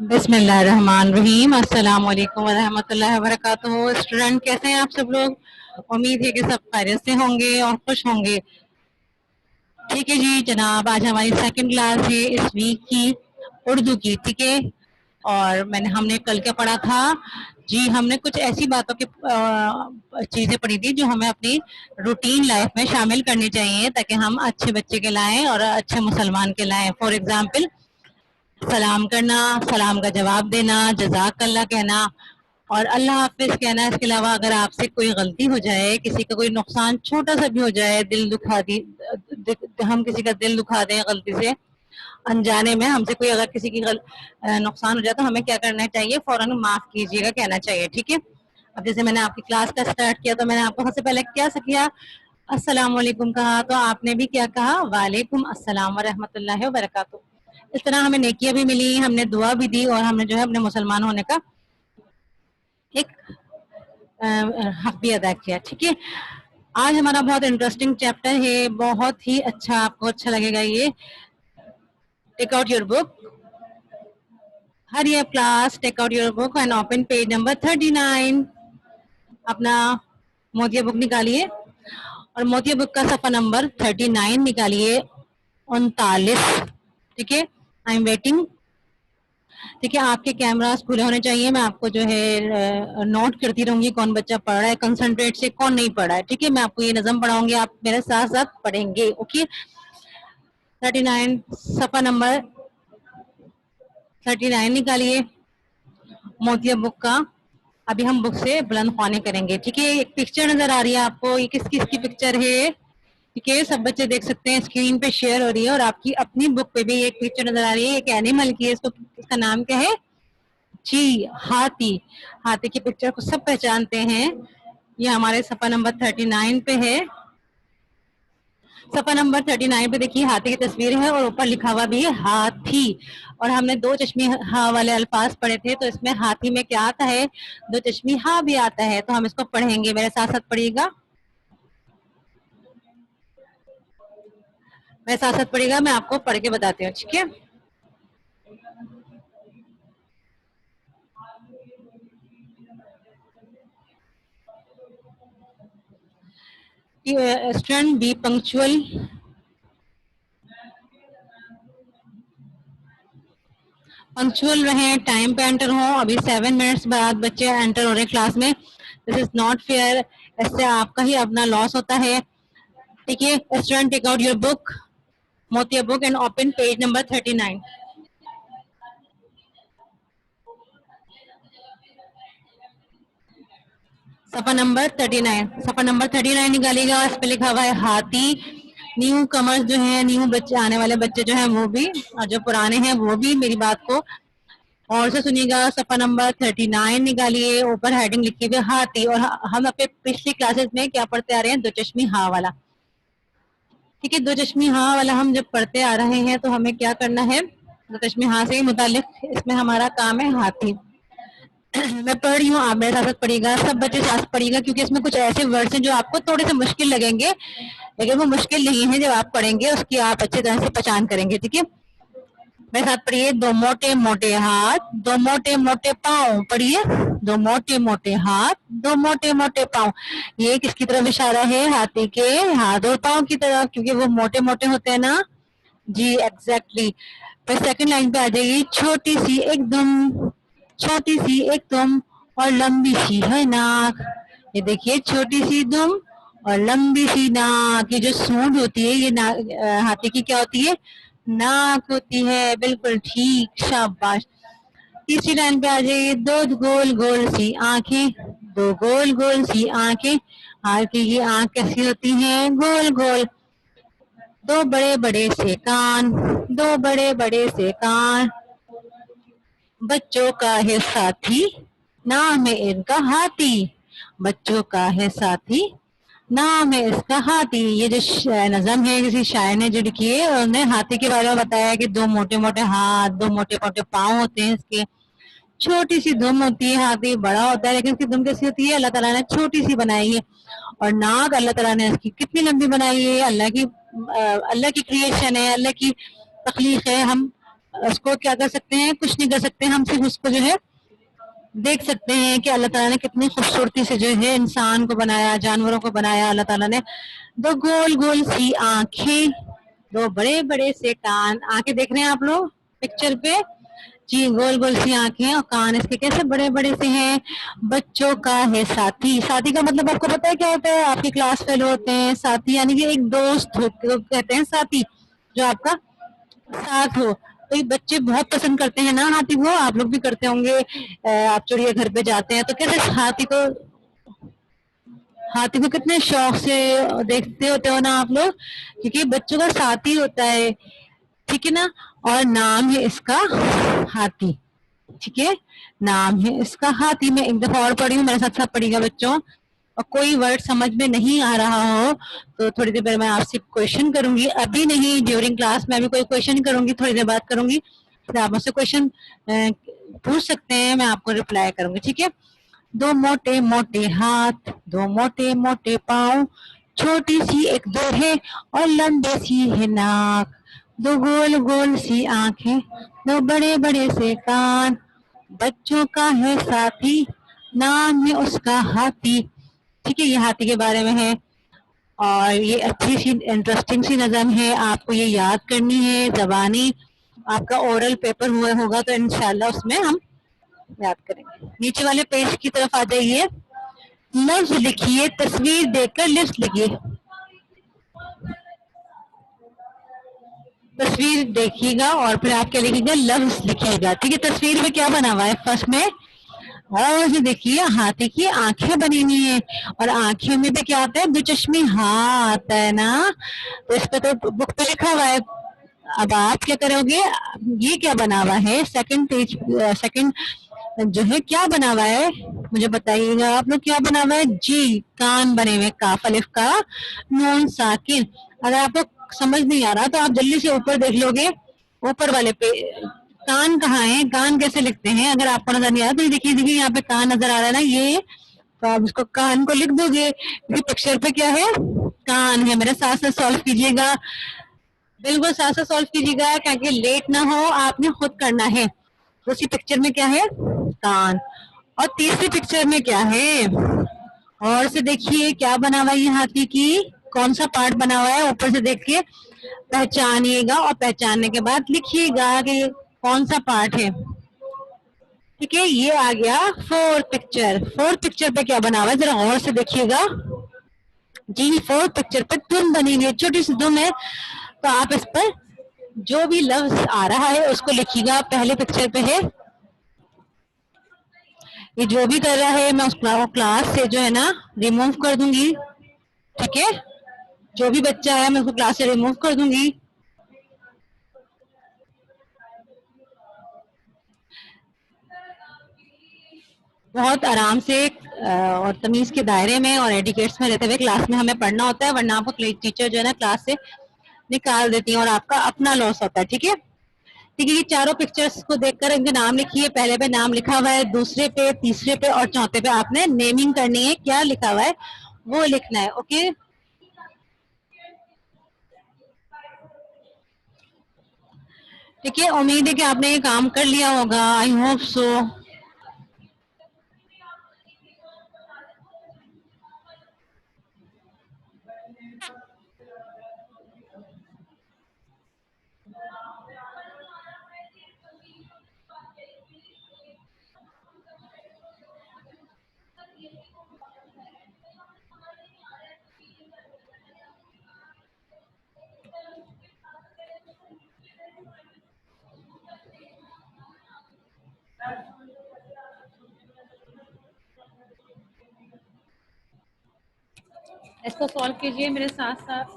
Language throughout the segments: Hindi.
बिस्मिल्लाहिर्रहमानिर्रहीम। अस्सलाम वालेकुम वरहमतुल्लाहि वबरकातुहू। स्टूडेंट कैसे हैं आप सब लोग? उम्मीद है कि सब खैरियत से होंगे और खुश होंगे। ठीक है जी जनाब, आज हमारी सेकंड क्लास है इस वीक की उर्दू की। ठीक है, और हमने कल क्या पढ़ा था जी? हमने कुछ ऐसी बातों की चीजें पढ़ी थी जो हमें अपनी रूटीन लाइफ में शामिल करनी चाहिए ताकि हम अच्छे बच्चे कहलाएं और अच्छे मुसलमान कहलाएं। फॉर एग्जाम्पल, सलाम करना, सलाम का जवाब देना, जज़ाकल्लाह कहना और अल्लाह हाफिज कहना। इसके अलावा अगर आपसे कोई गलती हो जाए, किसी का कोई नुकसान छोटा सा भी हो जाए, दिल दुखा दी, हम किसी का दिल दुखा दें गलती से, अनजाने में हमसे कोई अगर किसी की नुकसान हो जाए तो हमें क्या करना चाहिए? फौरन माफ कीजिएगा कहना चाहिए। ठीक है, अब जैसे मैंने आपकी क्लास का स्टार्ट किया तो मैंने आपको सबसे पहले क्या किया? अस्सलाम वालेकुम कहा, तो आपने भी क्या कहा? वालेकुम अस्सलाम व रहमतुल्लाहि व बरकातुहू। इस तरह हमें नेकियां भी मिली, हमने दुआ भी दी और हमने जो है अपने मुसलमान होने का एक हक भी अदा किया। ठीक है, आज हमारा बहुत इंटरेस्टिंग चैप्टर है, बहुत ही अच्छा, आपको अच्छा लगेगा ये। Take out your book, hurry up class, take out your book and open page number 39। अपना मोतिया बुक निकालिए और मोतिया बुक का सफा नंबर 39 निकालिए, 39। ठीक है, आई एम वेटिंग। ठीक है, आपके कैमरास खुले होने चाहिए। मैं आपको जो है नोट करती रहूंगी कौन बच्चा पढ़ रहा है कंसंट्रेट से, कौन नहीं पढ़ रहा है। ठीक है, मैं आपको ये नज़म पढ़ाऊंगी, आप मेरे साथ साथ पढ़ेंगे। ओके, 39 सफा नंबर 39 निकालिए मोतिया बुक का। अभी हम बुक से बुलंद ख्वानी करेंगे। ठीक है, एक पिक्चर नजर आ रही है आपको, ये किस किस की पिक्चर है? ठीक है, सब बच्चे देख सकते हैं, स्क्रीन पे शेयर हो रही है और आपकी अपनी बुक पे भी एक पिक्चर नजर आ रही है। एक एनिमल की है, इसको इसका नाम क्या है जी? हाथी। हाथी की पिक्चर को सब पहचानते हैं। ये हमारे सफा नंबर 39 पे है। सफा नंबर 39 पे देखिए हाथी की तस्वीर है और ऊपर लिखा हुआ भी है हाथी। और हमने दो चश्मी हा वाले अल्फाज पढ़े थे, तो इसमें हाथी में क्या आता है? दो चश्मी हा भी आता है। तो हम इसको पढ़ेंगे, मेरे साथ साथ पढ़िएगा, मेरे साथ साथ पढ़िएगा, मैं आपको पढ़ के बताती हूँ। ठीक है, स्टूडेंट बी पंक्चुअल, पंक्चुअल रहे, टाइम पे एंटर हो। अभी 7 मिनट्स बाद बच्चे एंटर हो रहे हैं क्लास में। दिस इज नॉट फेयर, इससे आपका ही अपना लॉस होता है। ठीक है, student take out your book, मोतिया book and open page number 39। सफा नंबर 39, सफा नंबर 39 निकालिएगा। इस पे लिखा हुआ है हाथी। न्यू कमर्स जो है, न्यू बच्चे, आने वाले बच्चे जो हैं वो भी, और जो पुराने हैं वो भी मेरी बात को और से सुनिएगा। सफा नंबर 39 निकालिए, ऊपर हेडिंग लिखी हुई हाथी। और हम अपने पिछली क्लासेस में क्या पढ़ते आ रहे हैं? दो चश्मी हा वाला। ठीक है, दो चश्मी हा वाला हम जब पढ़ते आ रहे हैं तो हमें क्या करना है? दो चश्मी हा से मुतालिक इसमें हमारा काम है हाथी। मैं पढ़ रही हूँ, आप मेरे साथ साथ पढ़िएगा, सब बच्चे साथ पढ़िएगा, क्योंकि इसमें कुछ ऐसे वर्ड्स हैं जो आपको थोड़े से मुश्किल लगेंगे, लेकिन वो मुश्किल नहीं है। जब आप पढ़ेंगे उसकी आप अच्छी तरह से पहचान करेंगे। ठीक है, मेरे साथ पढ़िए। दो मोटे मोटे हाथ, दो मोटे मोटे पाँव। पढ़िए, दो मोटे मोटे हाथ, दो मोटे मोटे पाँव। ये किसकी तरफ इशारा है? हाथी के हाथ और पाँव की तरफ, क्योंकि वो मोटे मोटे होते हैं ना जी। एग्जैक्टली। फिर सेकंड लाइन पे आ जाइए, छोटी सी एकदम, छोटी सी एकदम और लंबी सी है नाक। ये देखिए, छोटी सी दुम और लंबी सी नाक। ये जो सूंड होती है ये हाथी की क्या होती है? नाक होती है। बिल्कुल ठीक, शाबाश। तीसरी लाइन पे आ जाइए, दो गोल गोल सी आंखें, दो गोल गोल सी आंखें। हाथी की आंख कैसी होती है? गोल गोल। दो बड़े बड़े से कान, दो बड़े बड़े से कान। बच्चों का है साथी, नाम है इनका हाथी। बच्चों का है साथी, नाम है इसका हाथी। ये जो नज़म है किसी शायर ने जो लिखी है, उन्होंने हाथी के बारे में बताया कि दो मोटे मोटे हाथ, दो मोटे मोटे पाँव होते हैं इसके, छोटी सी दुम होती है। हाथी बड़ा होता है लेकिन इसकी दुम कैसी होती है? अल्लाह ताला ने छोटी सी बनाई है। और नाक अल्लाह ताला ने इसकी कितनी लंबी बनाई है? अल्लाह की क्रिएशन है, अल्लाह की तखलीक है। हम उसको क्या कर सकते हैं, कुछ नहीं कर सकते, हम सिर्फ उसको जो है देख सकते हैं कि अल्लाह ताला ने कितनी खूबसूरती से जो है इंसान को बनाया, जानवरों को बनाया। अल्लाह ताला ने दो गोल गोल सी आंखें, दो बड़े बड़े से कान, आंखें देख रहे हैं आप लोग पिक्चर पे, जी गोल गोल सी आंखें और कान इसके कैसे बड़े बड़े से हैं। बच्चों का है साथी, साथी का मतलब आपको पता है क्या होता है, आपके क्लास फेलो होते हैं साथी, यानी कि एक दोस्त होते को कहते हैं साथी, जो आपका साथ हो। तो ये बच्चे बहुत पसंद करते हैं ना हाथी को, आप लोग भी करते होंगे, आप चिड़ियाघर पे जाते हैं तो कैसे हाथी को कितने शौक से देखते होते हो ना आप लोग, क्योंकि बच्चों का साथी होता है, ठीक है ना। और नाम है इसका हाथी, ठीक है, नाम है इसका हाथी। मैं एक दफा और पढ़ी हूँ, मेरे साथ साथ पढ़िएगा बच्चों। और कोई वर्ड समझ में नहीं आ रहा हो तो थोड़ी देर बाद मैं आपसे क्वेश्चन करूंगी, अभी नहीं, ड्यूरिंग क्लास में अभी कोई क्वेश्चन करूंगी, थोड़ी देर बाद करूंगी, फिर आप मुझसे क्वेश्चन पूछ सकते हैं, मैं आपको रिप्लाई करूंगी, ठीक है। दो मोटे मोटे हाथ, दो मोटे मोटे पाँव, छोटी सी एक दो है और लंबे सी है नाक, दो गोल गोल सी आंखें, दो बड़े बड़े से कान, बच्चों का है साथी, नाम है उसका हाथी। ठीक है, ये हाथी के बारे में है। और ये अच्छी सी इंटरेस्टिंग सी नज़म है, आपको ये याद करनी है जबानी। आपका ओरल पेपर हुआ होगा तो इंशाल्लाह उसमें हम याद करेंगे। नीचे वाले पेज की तरफ आ जाइए, लफ्ज लिखिए, तस्वीर देखकर लिस्ट लिखिए। तस्वीर देखिएगा और फिर आप क्या लिखिएगा, लफ्ज लिखिएगा, ठीक है। तस्वीर में क्या बना हुआ है, फर्स्ट में और ये देखिए हाथी की आंखें बनी हुई है, और आंखें में भी क्या आता है, दुचश्मी हाँ आता है ना, तो इस पे तो बुक पे लिखा हुआ है। अब आप क्या करोगे, ये क्या बना हुआ है, सेकंड पेज, सेकंड जो है क्या बना हुआ है, मुझे बताइएगा आप लोग क्या बना हुआ है, जी कान बने हुए, काफ अलिफ का नून साकिन। अगर आपको समझ नहीं आ रहा तो आप जल्दी से ऊपर देख लोगे, ऊपर वाले पे कान कहाँ है, कान कैसे लिखते हैं, अगर आपको नजर नहीं आ रहा तो ये देखिए, देखिए यहाँ पे कान नजर आ रहा है ना, ये तो आप इसको कान को लिख दोगे, क्योंकि पिक्चर पे क्या है, कान है। मेरे साथ साथ सॉल्व कीजिएगा, बिल्कुल साथ साथ सॉल्व कीजिएगा, ताकि लेट ना हो, आपने खुद करना है। दूसरी पिक्चर में क्या है, कान, और तीसरी पिक्चर में क्या है, और से देखिए क्या बना हुआ है, ये हाथी की कौन सा पार्ट बना हुआ है, ऊपर से देख के पहचानिएगा और पहचानने के बाद लिखिएगा कि ये कौन सा पार्ट है, ठीक है। ये आ गया फोर्थ पिक्चर। फोर्थ पिक्चर पे क्या बना हुआ है, जरा गौर से देखिएगा, जी फोर्थ पिक्चर पे दुम बनी हुई है, छोटी सी दुम है, तो आप इस पर जो भी लफ्ज आ रहा है उसको लिखिएगा। पहले पिक्चर पे है, ये जो भी कर रहा है मैं उस क्लास से जो है ना रिमूव कर दूंगी, ठीक है। जो भी बच्चा है मैं उसको क्लास से रिमूव कर दूंगी। बहुत आराम से और तमीज के दायरे में और एडिकेट्स में रहते हुए क्लास में हमें पढ़ना होता है, वरना आपको टीचर जो है ना क्लास से निकाल देती है और आपका अपना लॉस होता है, ठीक है। ठीक है, ये चारों पिक्चर्स को देखकर इनके नाम लिखिए। पहले पे नाम लिखा हुआ है, दूसरे पे, तीसरे पे और चौथे पे आपने नेमिंग करनी है, क्या लिखा हुआ है वो लिखना है, ओके। ठीक है, उम्मीद है कि आपने ये काम कर लिया होगा, आई होप सो। इसको सॉल्व कीजिए मेरे साथ साथ।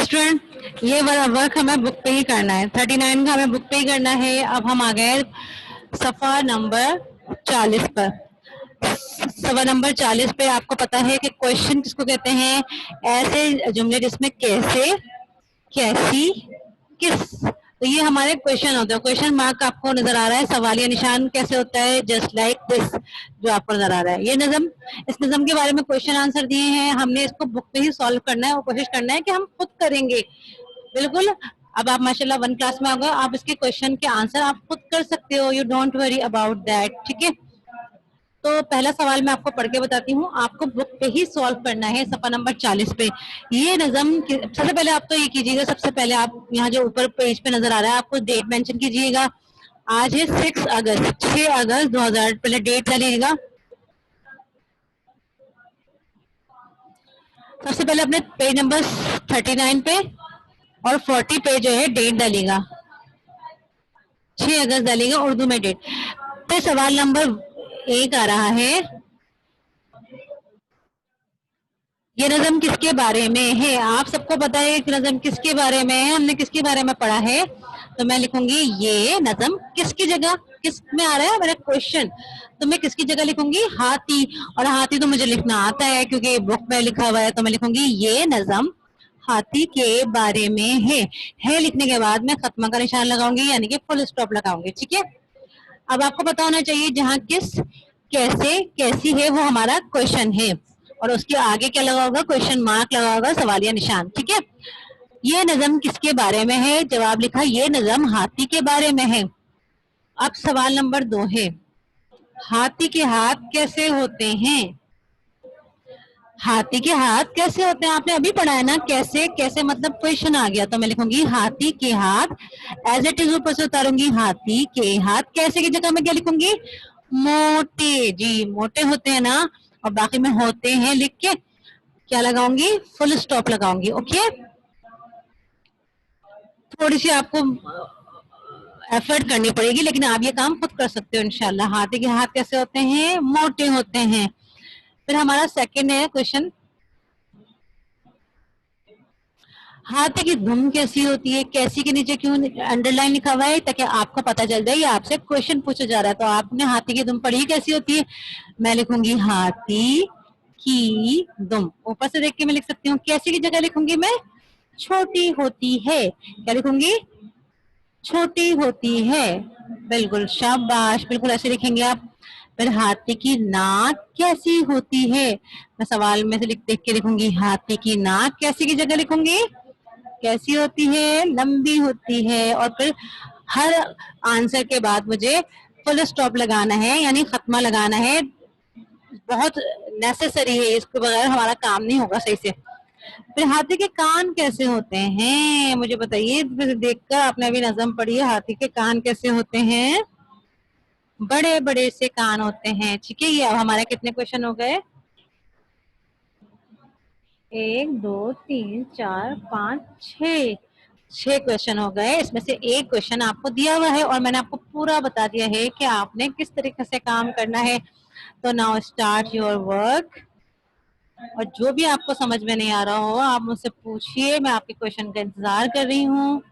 स्टूडेंट, ये वाला वर्क हमें बुक पे ही करना है, 39 का हमें बुक पे ही करना है। अब हम आ गए सफा नंबर 40 पर। सवा नंबर 40 पे आपको पता है कि क्वेश्चन किसको कहते हैं? ऐसे जुमले जिसमें कैसे, कैसी, किस, तो ये हमारे क्वेश्चन होते हैं। क्वेश्चन मार्क आपको नजर आ रहा है, सवालिया निशान कैसे होता है? जस्ट लाइक दिस, जो आपको नजर आ रहा है। ये नज़म, इस नज़म के बारे में क्वेश्चन आंसर दिए हैं, हमने इसको बुक पे ही सॉल्व करना है और कोशिश करना है कि हम खुद करेंगे। बिल्कुल। अब आप माशाल्लाह 1 क्लास में आ गए, आप इसके क्वेश्चन के आंसर आप खुद कर सकते हो, you don't worry about that, ठीक है। तो पहला सवाल मैं आपको पढ़ के बताती हूँ, आपको बुक पे ही सॉल्व करना है, सफा नंबर 40 पे। ये नज़म सबसे पहले आप तो ये कीजिएगा, सबसे पहले आप यहाँ जो ऊपर पेज पे नजर आ रहा है आपको डेट मेंशन कीजिएगा। आज है 6 अगस्त, 6 अगस्त 2000, पहले डेट डालिएगा। सबसे पहले अपने पेज नंबर 39 पे और 40 पे जो है डेट डालिएगा, 6 अगस्त डालिएगा उर्दू में डेट। फिर सवाल नंबर 1 आ रहा है, ये नज़म किसके बारे में है? आप सबको पता है कि नज़म किसके बारे में है, हमने किसके बारे में पढ़ा है? तो मैं लिखूंगी ये नज़म किसकी जगह, किस में आ रहा है मेरा क्वेश्चन, तो मैं किसकी जगह लिखूंगी? हाथी। और हाथी तो मुझे लिखना आता है क्योंकि बुक में लिखा हुआ है, तो मैं लिखूंगी ये नज़म हाथी के बारे में है लिखने के बाद मैं खत्मा का निशान लगाऊंगी, यानी कि फुल स्टॉप लगाऊंगी, ठीक है। अब आपको पता होना चाहिए जहाँ किस, कैसे, कैसी है वो हमारा क्वेश्चन है, और उसके आगे क्या लगा होगा? क्वेश्चन मार्क लगा होगा, सवालिया निशान, ठीक है। ये नज़म किसके बारे में है? जवाब लिखा ये नज़म हाथी के बारे में है। अब सवाल नंबर 2 है, हाथी के हाथ कैसे होते हैं? हाथी के हाथ कैसे होते हैं? आपने अभी पढ़ा है ना, कैसे, कैसे मतलब क्वेश्चन आ गया, तो मैं लिखूंगी हाथी के हाथ, एज इट इज ऊपर से उतारूंगी, हाथी के हाथ, कैसे की जगह में क्या लिखूंगी? मोटे, जी मोटे होते हैं ना, और बाकी में होते हैं लिख के क्या लगाऊंगी? फुल स्टॉप लगाऊंगी, ओके। थोड़ी सी आपको एफर्ट करनी पड़ेगी, लेकिन आप ये काम खुद कर सकते हो इंशाल्लाह। हाथी के हाथ कैसे होते हैं? मोटे होते हैं। फिर हमारा सेकंड है क्वेश्चन, हाथी की धुन कैसी होती है? कैसी के नीचे क्यों अंडरलाइन लिखा हुआ है? ताकि आपको पता चल जाए ये आपसे क्वेश्चन पूछा जा रहा है। तो आपने हाथी की दुम पढ़ी कैसी होती है? मैं लिखूंगी हाथी की दुम, ऊपर से देख के मैं लिख सकती हूँ। कैसी की जगह लिखूंगी मैं? छोटी होती है। क्या लिखूंगी? छोटी होती है। बिल्कुल शाबाश, बिल्कुल ऐसे लिखेंगे आप। फिर हाथी की नाक कैसी होती है? मैं सवाल में से लिख देख के लिखूंगी, हाथी की नाक कैसी की जगह लिखूंगी? कैसी होती है? लंबी होती है। और फिर हर आंसर के बाद मुझे फुल स्टॉप लगाना है, यानी खत्मा लगाना है, बहुत नेसेसरी है, इसके बगैर हमारा काम नहीं होगा सही से। फिर हाथी के कान कैसे होते हैं? मुझे बताइए, देखकर आपने अभी नज़म पढ़ी है, हाथी के कान कैसे होते हैं? बड़े बड़े से कान होते हैं, ठीक है। ये अब हमारे कितने क्वेश्चन हो गए? 1 2 3 4 5 6, 6 क्वेश्चन हो गए। इसमें से एक क्वेश्चन आपको दिया हुआ है और मैंने आपको पूरा बता दिया है कि आपने किस तरीके से काम करना है। तो नाउ स्टार्ट योर वर्क, और जो भी आपको समझ में नहीं आ रहा हो आप मुझसे पूछिए, मैं आपके क्वेश्चन का इंतजार कर रही हूँ।